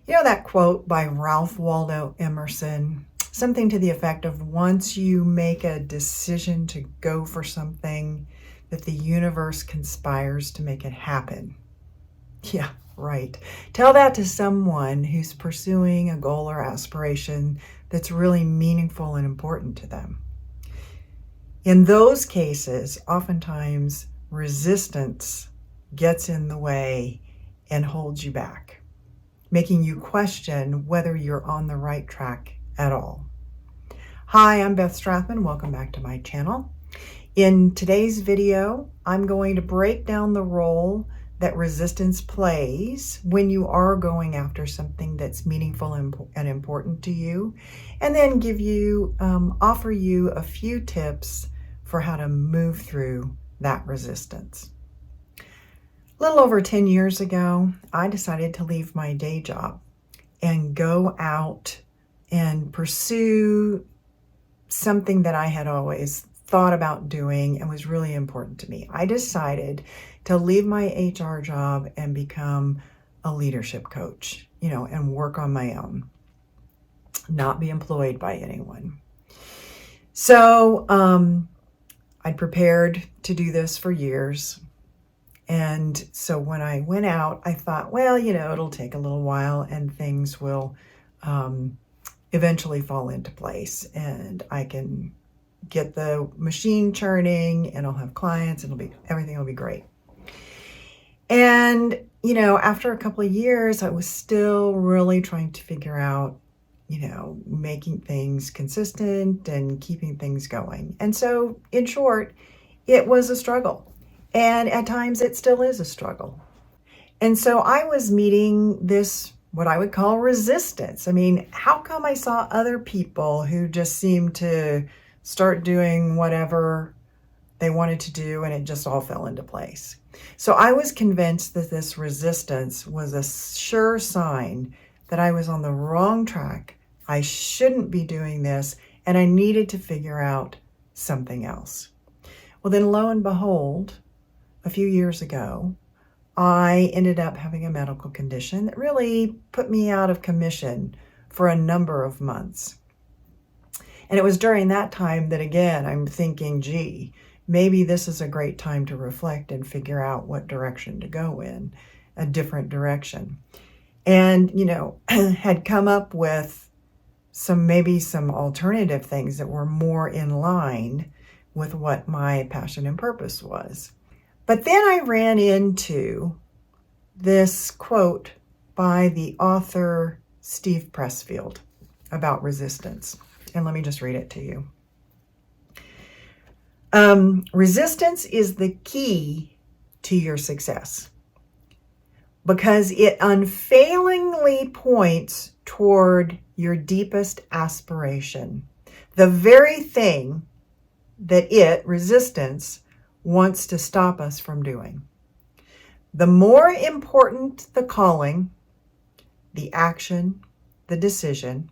You know that quote by Ralph Waldo Emerson? Something to the effect of, once you make a decision to go for something, that the universe conspires to make it happen. Yeah, right. Tell that to someone who's pursuing a goal or aspiration that's really meaningful and important to them. In those cases, oftentimes resistance gets in the way and holds you back, making you question whether you're on the right track at all. Hi, I'm Beth Strathman. Welcome back to my channel. In today's video, I'm going to break down the role that resistance plays when you are going after something that's meaningful and important to you, and then offer you a few tips for how to move through that resistance. A little over 10 years ago, I decided to leave my day job and go out and pursue something that I had always thought about doing and was really important to me. I decided to leave my HR job and become a leadership coach, and work on my own, not be employed by anyone. So I'd prepared to do this for years. And so when I went out, I thought, well, it'll take a little while and things will eventually fall into place, and I can get the machine churning and I'll have clients and everything will be great. And, after a couple of years, I was still really trying to figure out, making things consistent and keeping things going. And so, in short, it was a struggle. And at times it still is a struggle. And so I was meeting this, what I would call resistance. I mean, how come I saw other people who just seemed to start doing whatever they wanted to do and it just all fell into place? So I was convinced that this resistance was a sure sign that I was on the wrong track. I shouldn't be doing this, and I needed to figure out something else. Well, then lo and behold, a few years ago, I ended up having a medical condition that really put me out of commission for a number of months. And it was during that time that, again, I'm thinking, gee, maybe this is a great time to reflect and figure out what direction to go in, a different direction. And, had come up with some alternative things that were more in line with what my passion and purpose was. But then I ran into this quote by the author Steve Pressfield about resistance. And let me just read it to you. Resistance is the key to your success because it unfailingly points toward your deepest aspiration, the very thing that resistance, wants to stop us from doing. The more important the calling, the action, the decision,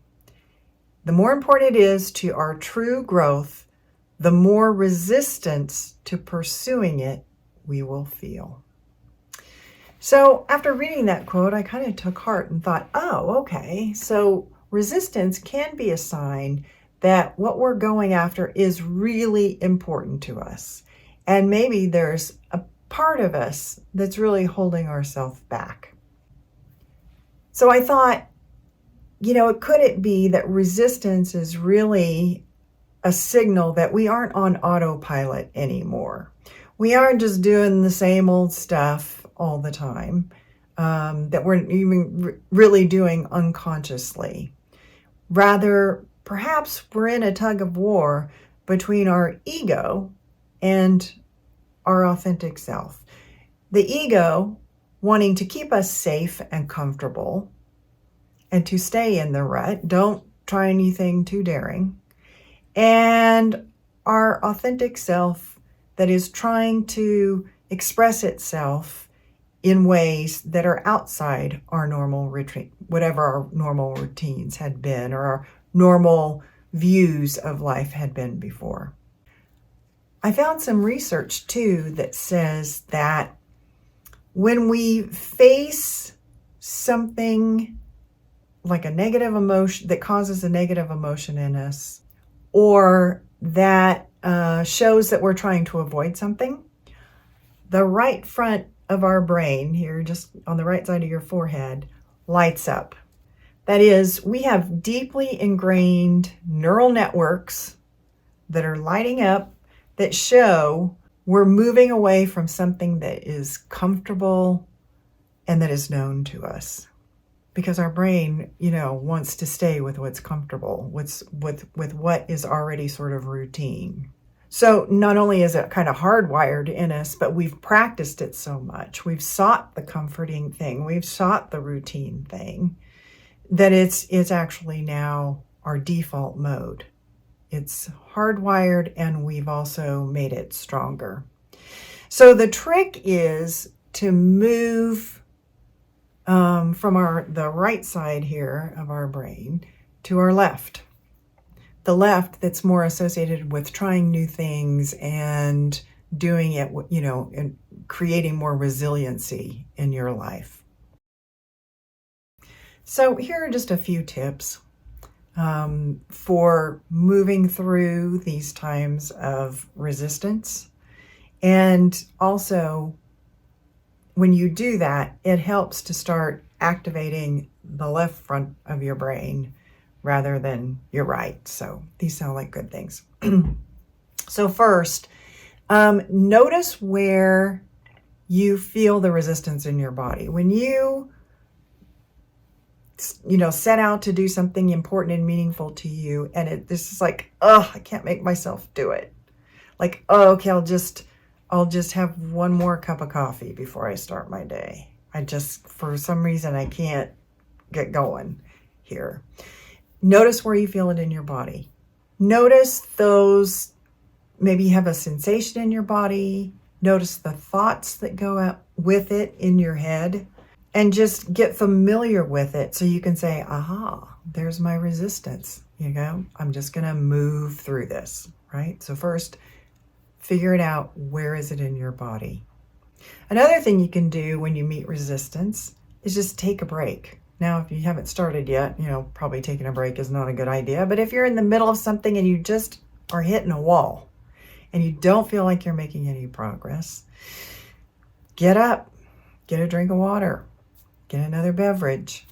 the more important it is to our true growth, the more resistance to pursuing it we will feel. So after reading that quote, I kind of took heart and thought, oh, okay, so resistance can be a sign that what we're going after is really important to us. And maybe there's a part of us that's really holding ourselves back. So I thought, could it be that resistance is really a signal that we aren't on autopilot anymore? We aren't just doing the same old stuff all the time, that we're even really doing unconsciously. Rather, perhaps we're in a tug of war between our ego and our authentic self. The ego wanting to keep us safe and comfortable and to stay in the rut, don't try anything too daring. And our authentic self that is trying to express itself in ways that are outside our normal routine, whatever our normal routines had been or our normal views of life had been before. I found some research too that says that when we face something like a negative emotion that causes a negative emotion in us, or that shows that we're trying to avoid something, the right front of our brain here, just on the right side of your forehead, lights up. That is, we have deeply ingrained neural networks that are lighting up that show we're moving away from something that is comfortable and that is known to us. Because our brain, wants to stay with what's comfortable, with what is already sort of routine. So not only is it kind of hardwired in us, but we've practiced it so much. We've sought the comforting thing. We've sought the routine thing that it's actually now our default mode. It's hardwired, and we've also made it stronger. So the trick is to move from the right side here of our brain to our left. The left that's more associated with trying new things and doing it, and creating more resiliency in your life. So here are just a few tips for moving through these times of resistance. And also, when you do that, it helps to start activating the left front of your brain rather than your right. So these sound like good things. So first, notice where you feel the resistance in your body. When you set out to do something important and meaningful to you, and this is like, I can't make myself do it. Like, okay, I'll just have one more cup of coffee before I start my day. For some reason, I can't get going here. Notice where you feel it in your body. Notice those, maybe you have a sensation in your body. Notice the thoughts that go out with it in your head, and just get familiar with it so you can say, aha, there's my resistance. I'm just going to move through this, right? So first, figure it out. Where is it in your body? Another thing you can do when you meet resistance is just take a break. Now, if you haven't started yet, probably taking a break is not a good idea. But if you're in the middle of something and you just are hitting a wall and you don't feel like you're making any progress, get up, get a drink of water, get another beverage,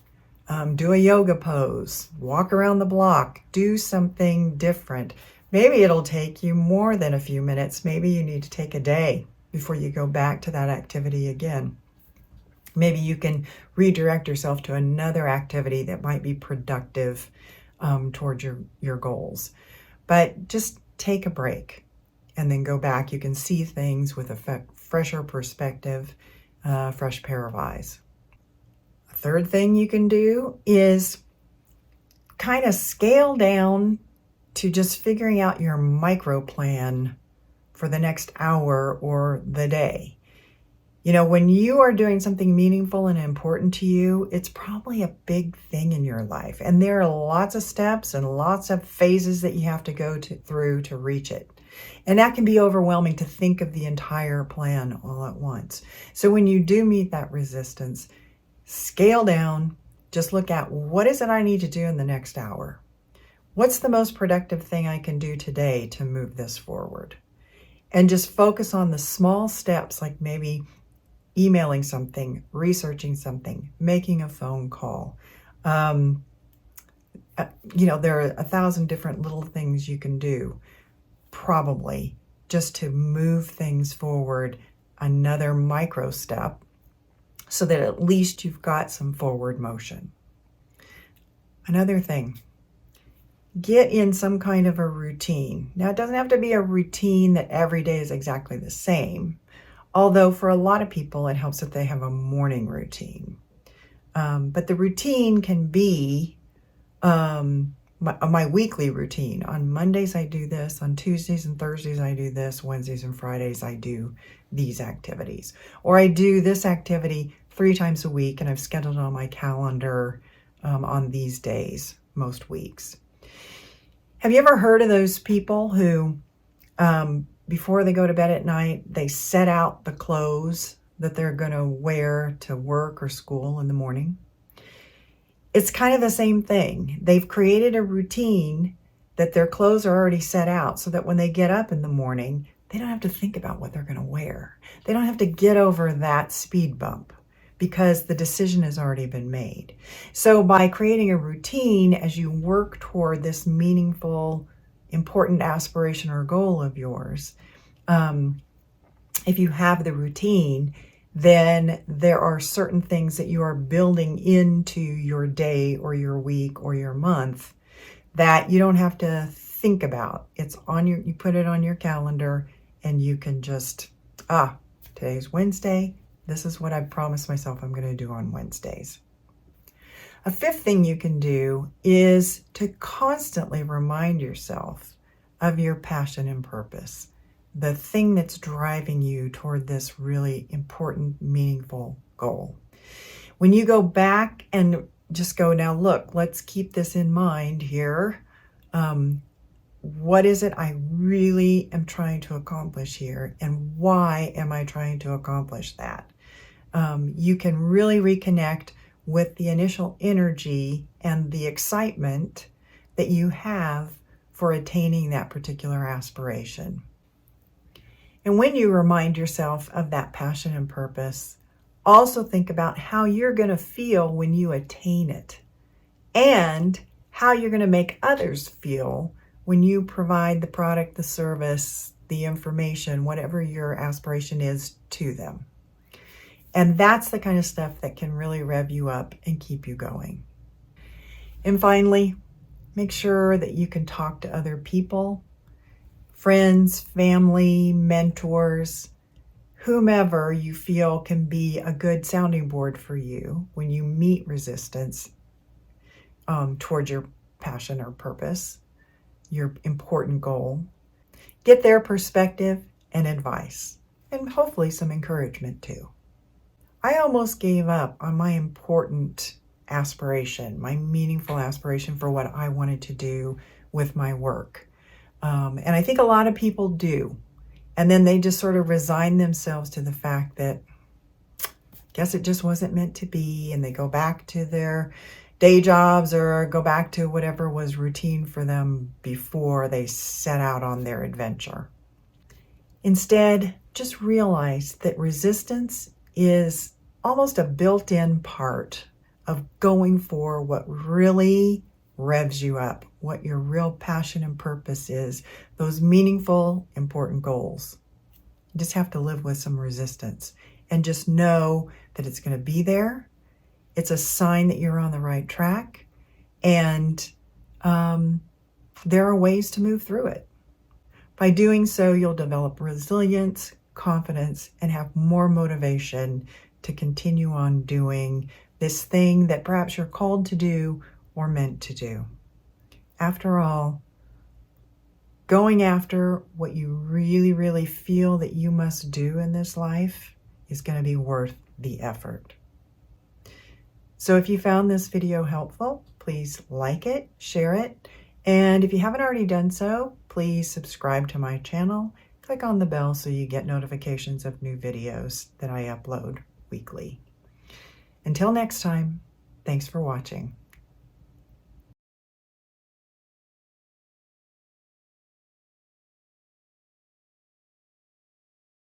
do a yoga pose, walk around the block, do something different. Maybe it'll take you more than a few minutes. Maybe you need to take a day before you go back to that activity again. Maybe you can redirect yourself to another activity that might be productive towards your goals. But just take a break and then go back. You can see things with a fresher perspective, fresh pair of eyes. A third thing you can do is kind of scale down to just figuring out your micro plan for the next hour or the day. When you are doing something meaningful and important to you, it's probably a big thing in your life. And there are lots of steps and lots of phases that you have to go through to reach it. And that can be overwhelming to think of the entire plan all at once. So when you do meet that resistance, scale down, just look at what is it I need to do in the next hour? What's the most productive thing I can do today to move this forward? And just focus on the small steps, like maybe emailing something, researching something, making a phone call. There are 1,000 different little things you can do, probably, just to move things forward another micro step so that at least you've got some forward motion. Another thing, get in some kind of a routine. Now, it doesn't have to be a routine that every day is exactly the same. Although for a lot of people, it helps if they have a morning routine. But the routine can be my weekly routine. On Mondays, I do this. On Tuesdays and Thursdays, I do this. Wednesdays and Fridays, I do these activities. Or I do this activity 3 times a week, and I've scheduled it on my calendar on these days, most weeks. Have you ever heard of those people who before they go to bed at night, they set out the clothes that they're going to wear to work or school in the morning? It's kind of the same thing. They've created a routine that their clothes are already set out so that when they get up in the morning, they don't have to think about what they're going to wear. They don't have to get over that speed bump because the decision has already been made. So by creating a routine as you work toward this meaningful, important aspiration or goal of yours, if you have the routine, then there are certain things that you are building into your day or your week or your month that you don't have to think about. It's on your, you put it on your calendar and you can just, today's Wednesday. This is what I've promised myself I'm going to do on Wednesdays. A fifth thing you can do is to constantly remind yourself of your passion and purpose, the thing that's driving you toward this really important, meaningful goal. When you go back and just go, now look, let's keep this in mind here. What is it I really am trying to accomplish here? And why am I trying to accomplish that? You can really reconnect with the initial energy and the excitement that you have for attaining that particular aspiration. And when you remind yourself of that passion and purpose, also think about how you're going to feel when you attain it and how you're going to make others feel when you provide the product, the service, the information, whatever your aspiration is to them. And that's the kind of stuff that can really rev you up and keep you going. And finally, make sure that you can talk to other people, friends, family, mentors, whomever you feel can be a good sounding board for you when you meet resistance towards your passion or purpose, your important goal. Get their perspective and advice, and hopefully some encouragement too. I almost gave up on my important aspiration, my meaningful aspiration for what I wanted to do with my work. And I think a lot of people do. And then they just sort of resign themselves to the fact that, guess it just wasn't meant to be. And they go back to their day jobs or go back to whatever was routine for them before they set out on their adventure. Instead, just realize that resistance is almost a built-in part of going for what really revs you up, what your real passion and purpose is, those meaningful, important goals. You just have to live with some resistance and just know that it's going to be there. It's a sign that you're on the right track, and there are ways to move through it. By doing so, you'll develop resilience, confidence, and have more motivation to continue on doing this thing that perhaps you're called to do or meant to do. After all, going after what you really, really feel that you must do in this life is going to be worth the effort. So if you found this video helpful, please like it, share it, and if you haven't already done so, please subscribe to my channel. Click on the bell so you get notifications of new videos that I upload weekly. Until next time, thanks for watching.